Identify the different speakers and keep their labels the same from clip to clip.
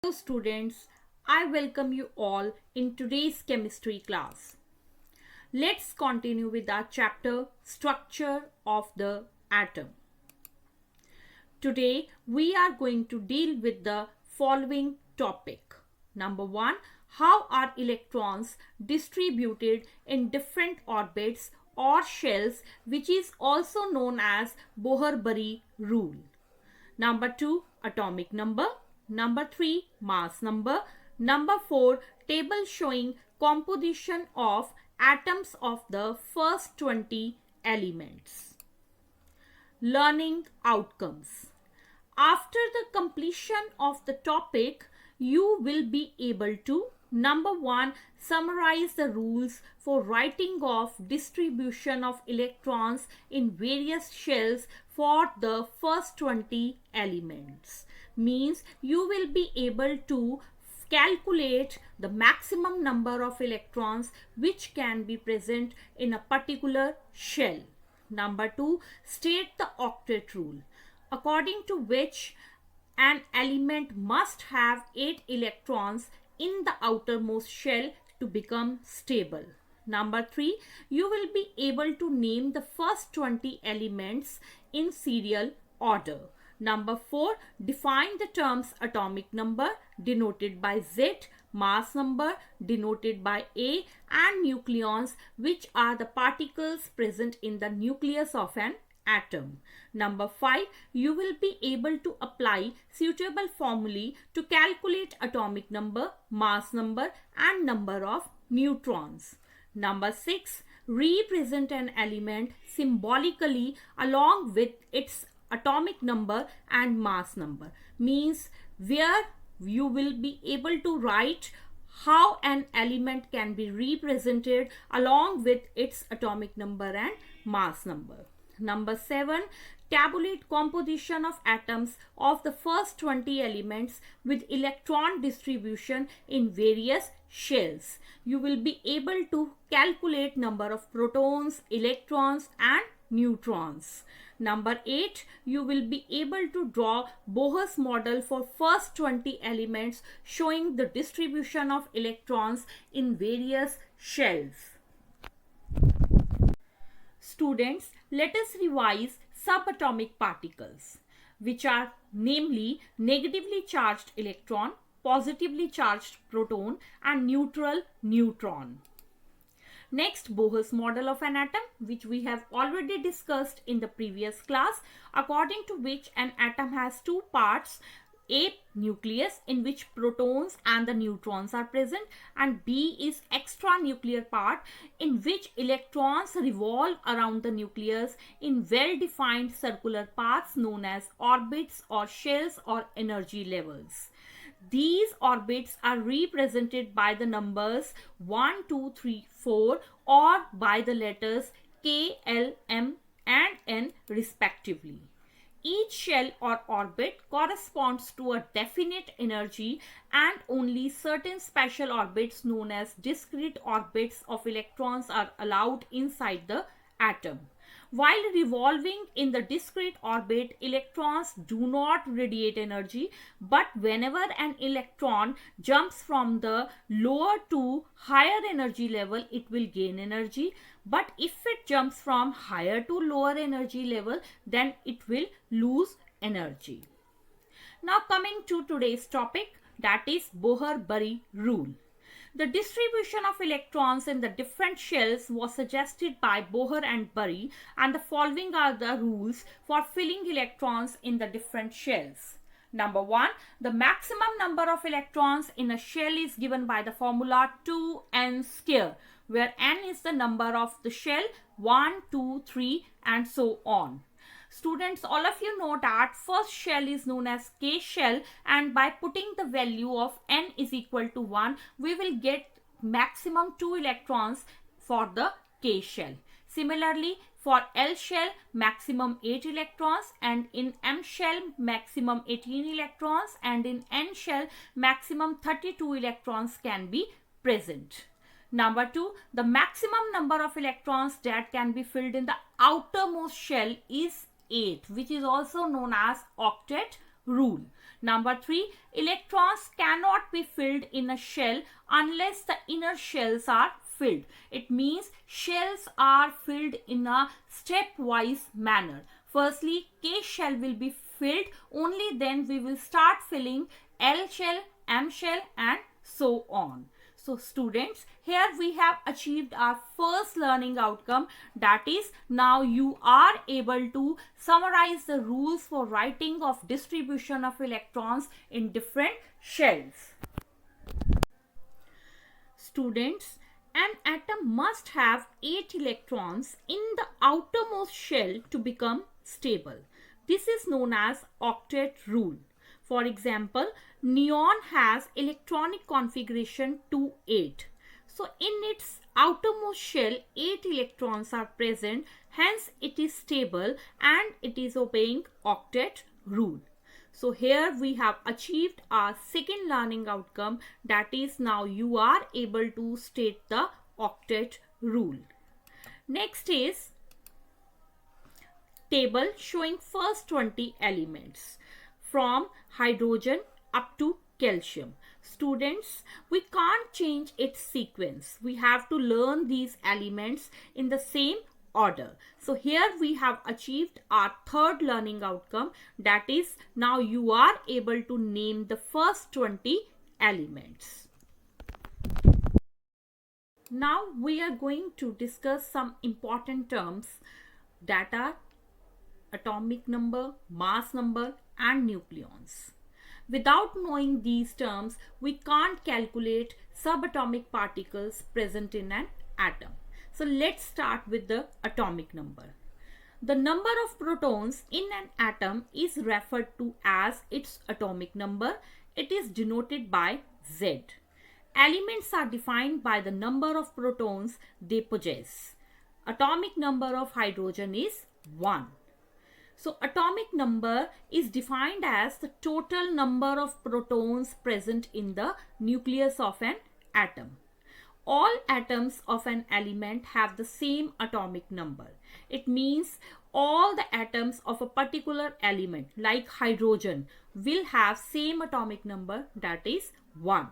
Speaker 1: Hello students, I welcome you all in today's chemistry class. Let's continue with our chapter Structure of the Atom. Today we are going to deal with the following topic. Number 1, how are electrons distributed in different orbits or shells, which is also known as Bohr-Bury rule. Number 2, atomic number. Number 3, mass number. Number 4, table showing composition of atoms of the first 20 elements. Learning outcomes. After the completion of the topic, you will be able to Number 1, summarize the rules for writing of distribution of electrons in various shells for the first 20 elements. Means you will be able to calculate the maximum number of electrons which can be present in a particular shell. Number 2, state the octet rule, according to which an element must have 8 electrons in the outermost shell to become stable. Number 3, you will be able to name the first 20 elements in serial order. Number 4, define the terms atomic number denoted by Z, mass number denoted by A, and nucleons, which are the particles present in the nucleus of an atom. Number 5, you will be able to apply suitable formulae to calculate atomic number, mass number, and number of neutrons. Number 6, represent an element symbolically along with its atomic number and mass number. Means where you will be able to write how an element can be represented along with its atomic number and mass number. Number 7, tabulate composition of atoms of the first 20 elements with electron distribution in various shells. You will be able to calculate number of protons, electrons, and neutrons. Number 8, you will be able to draw Bohr's model for first 20 elements showing the distribution of electrons in various shells. Students, let us revise subatomic particles, which are namely negatively charged electron, positively charged proton, and neutral neutron. Next, Bohr's model of an atom, which we have already discussed in the previous class, according to which an atom has two parts, A, nucleus, in which protons and the neutrons are present, and B is extra nuclear part, in which electrons revolve around the nucleus in well-defined circular paths known as orbits or shells or energy levels. These orbits are represented by the numbers 1, 2, 3, 4 or by the letters K, L, M and N respectively. Each shell or orbit corresponds to a definite energy, and only certain special orbits known as discrete orbits of electrons are allowed inside the atom. While revolving in the discrete orbit, electrons do not radiate energy, but whenever an electron jumps from the lower to higher energy level, it will gain energy. But if it jumps from higher to lower energy level, then it will lose energy. Now coming to today's topic, that is Bohr-Bury rule. The distribution of electrons in the different shells was suggested by Bohr and Bury, and the following are the rules for filling electrons in the different shells. Number 1, the maximum number of electrons in a shell is given by the formula 2n square, where n is the number of the shell, 1, 2, 3 and so on. Students, all of you know that first shell is known as K shell, and by putting the value of n is equal to 1, we will get maximum 2 electrons for the K shell. Similarly, for L shell, maximum 8 electrons, and in M shell, maximum 18 electrons, and in N shell, maximum 32 electrons can be present. Number 2, the maximum number of electrons that can be filled in the outermost shell is 8, which is also known as octet rule. Number 3, electrons cannot be filled in a shell unless the inner shells are filled. It means shells are filled in a stepwise manner. Firstly, K shell will be filled, only then we will start filling L shell, M shell and so on. So students, here we have achieved our first learning outcome, that is, now you are able to summarize the rules for writing of distribution of electrons in different shells. Students, an atom must have 8 electrons in the outermost shell to become stable. This is known as octet rule. For example, neon has electronic configuration 2,8. So in its outermost shell, 8 electrons are present, hence it is stable and it is obeying octet rule. So here we have achieved our second learning outcome, that is, now you are able to state the octet rule. Next is table showing first 20 elements from hydrogen up to calcium. Students, we can't change its sequence. We have to learn these elements in the same order. So here we have achieved our third learning outcome, that is, now you are able to name the first 20 elements. Now we are going to discuss some important terms that are atomic number, mass number and nucleons. Without knowing these terms, we can't calculate subatomic particles present in an atom. So let's start with the atomic number. The number of protons in an atom is referred to as its atomic number. It is denoted by Z. Elements are defined by the number of protons they possess. Atomic number of hydrogen is 1. So atomic number is defined as the total number of protons present in the nucleus of an atom. All atoms of an element have the same atomic number. It means all the atoms of a particular element like hydrogen will have same atomic number, that is 1.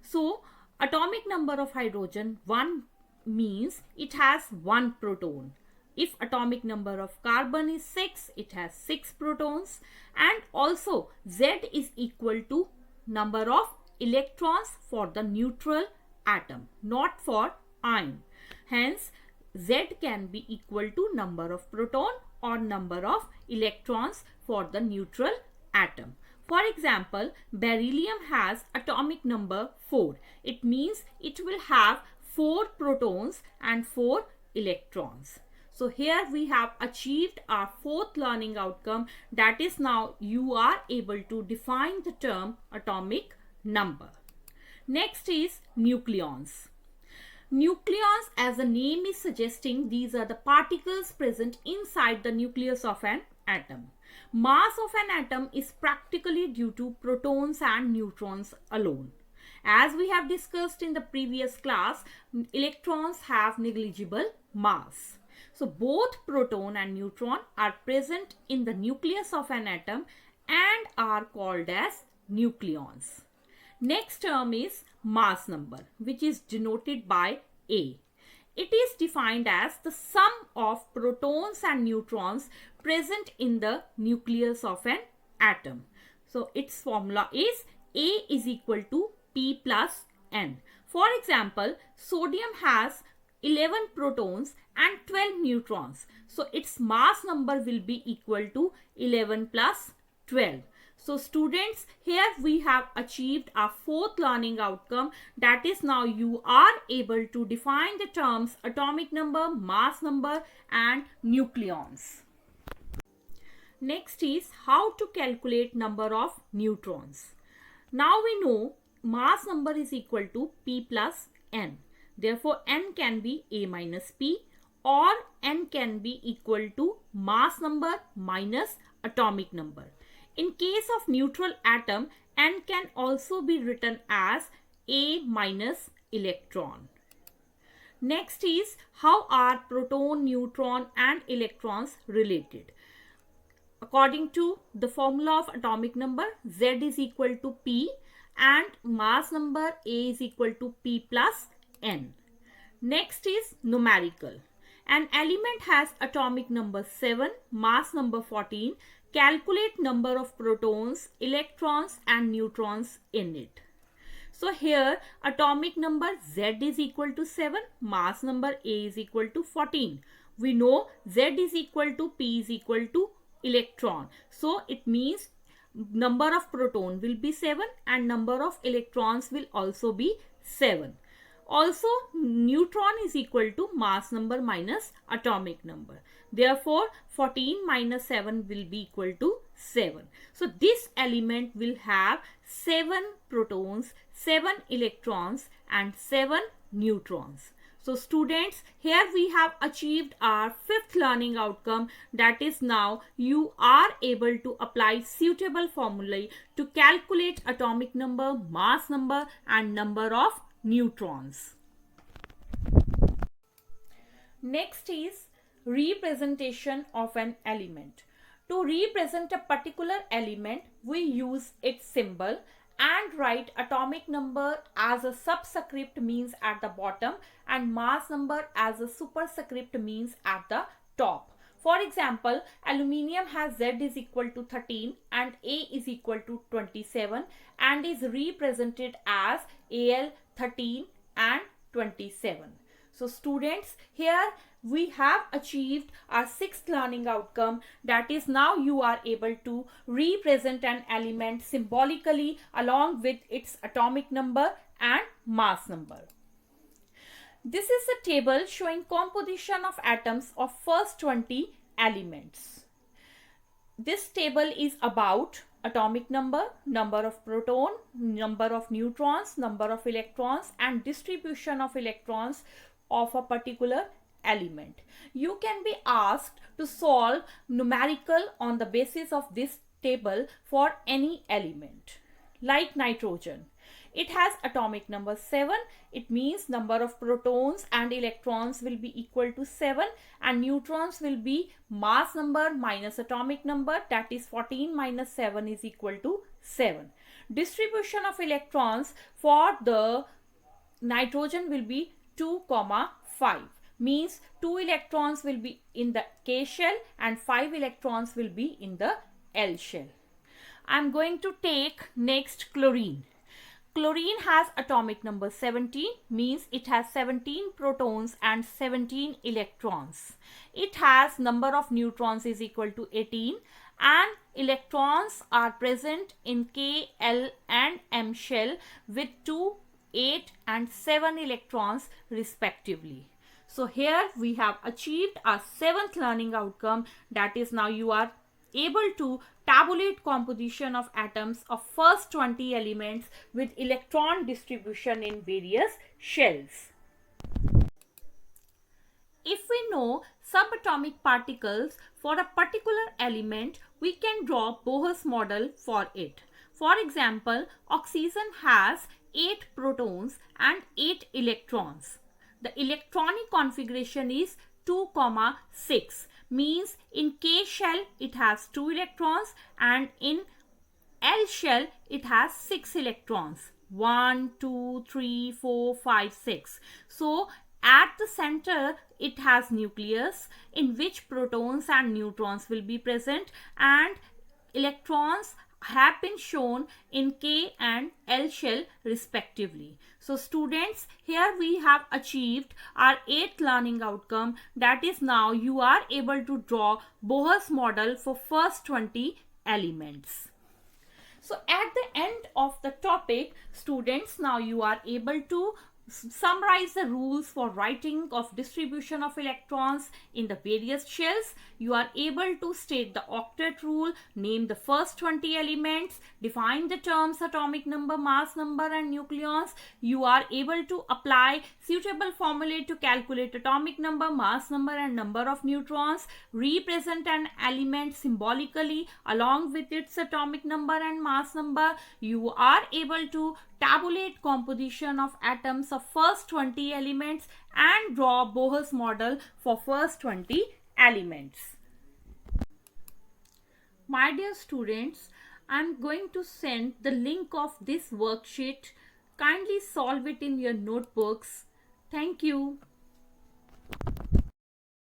Speaker 1: So atomic number of hydrogen 1 means it has 1 proton. If atomic number of carbon is 6, it has 6 protons, and also Z is equal to number of electrons for the neutral atom, not for ion. Hence, Z can be equal to number of proton or number of electrons for the neutral atom. For example, beryllium has atomic number 4. It means it will have 4 protons and 4 electrons. So here we have achieved our fourth learning outcome, that is, now you are able to define the term atomic number. Next is nucleons. Nucleons, as the name is suggesting, these are the particles present inside the nucleus of an atom. Mass of an atom is practically due to protons and neutrons alone. As we have discussed in the previous class, electrons have negligible mass. So both proton and neutron are present in the nucleus of an atom and are called as nucleons. Next term is mass number, which is denoted by A. It is defined as the sum of protons and neutrons present in the nucleus of an atom. So its formula is A is equal to P plus N. For example, sodium has 11 protons and 12 neutrons. So its mass number will be equal to 11 plus 12. So students, here we have achieved our fourth learning outcome, that is, now you are able to define the terms atomic number, mass number and nucleons. Next is how to calculate number of neutrons. Now we know mass number is equal to P plus N. Therefore, N can be A minus P, or N can be equal to mass number minus atomic number. In case of neutral atom, N can also be written as A minus electron. Next is how are proton, neutron and electrons related. according to the formula of atomic number, Z is equal to P and mass number A is equal to P plus N. Next is numerical. An element has atomic number 7, mass number 14. Calculate number of protons, electrons and neutrons in it. So here atomic number Z is equal to 7, mass number A is equal to 14. We know Z is equal to P is equal to electron. So it means number of proton will be 7 and number of electrons will also be 7. Also, neutron is equal to mass number minus atomic number. Therefore, 14 minus 7 will be equal to 7. So, this element will have 7 protons, 7 electrons and 7 neutrons. So, students, here we have achieved our fifth learning outcome, that is now you are able to apply suitable formulae to calculate atomic number, mass number and number of neutrons. Next is representation of an element. To represent a particular element, we use its symbol and write atomic number as a subscript means at the bottom and mass number as a superscript means at the top. For example, aluminium has Z is equal to 13 and A is equal to 27 and is represented as Al 13 and 27. So students, here we have achieved our sixth learning outcome, that is now you are able to represent an element symbolically along with its atomic number and mass number. This is a table showing composition of atoms of first 20 elements. This table is about atomic number, number of proton, number of neutrons, number of electrons and distribution of electrons of a particular element. You can be asked to solve numerical on the basis of this table for any element. Like nitrogen, it has atomic number 7. It means number of protons and electrons will be equal to 7 and neutrons will be mass number minus atomic number, that is 14 minus 7 is equal to 7. Distribution of electrons for the nitrogen will be 2, 5. Means 2 electrons will be in the K shell and 5 electrons will be in the L shell. I am going to take next chlorine. Chlorine has atomic number 17, means it has 17 protons and 17 electrons. It has number of neutrons is equal to 18 and electrons are present in K, L and M shell with 2, 8 and 7 electrons respectively. So here we have achieved our seventh learning outcome, that is now you are able to tabulate composition of atoms of first 20 elements with electron distribution in various shells. If we know subatomic particles for a particular element, we can draw Bohr's model for it. For example, oxygen has 8 protons and 8 electrons. The electronic configuration is 2, 6. Means in K shell it has 2 electrons and in L shell it has 6 electrons. 1, 2, 3, 4, 5, 6. So at the center it has nucleus in which protons and neutrons will be present and electrons have been shown in K and L shell respectively. So students, here we have achieved our 8th learning outcome, that is now you are able to draw Bohr's model for first 20 elements. So at the end of the topic, students, now you are able to summarize the rules for writing of distribution of electrons in the various shells. You are able to state the octet rule, name the first 20 elements, define the terms atomic number, mass number and nucleons. You are able to apply suitable formulae to calculate atomic number, mass number and number of neutrons, represent an element symbolically along with its atomic number and mass number. You are able to tabulate composition of atoms of first 20 elements and draw Bohr's model for first 20 elements. My dear students, I am going to send the link of this worksheet. Kindly solve it in your notebooks. Thank you.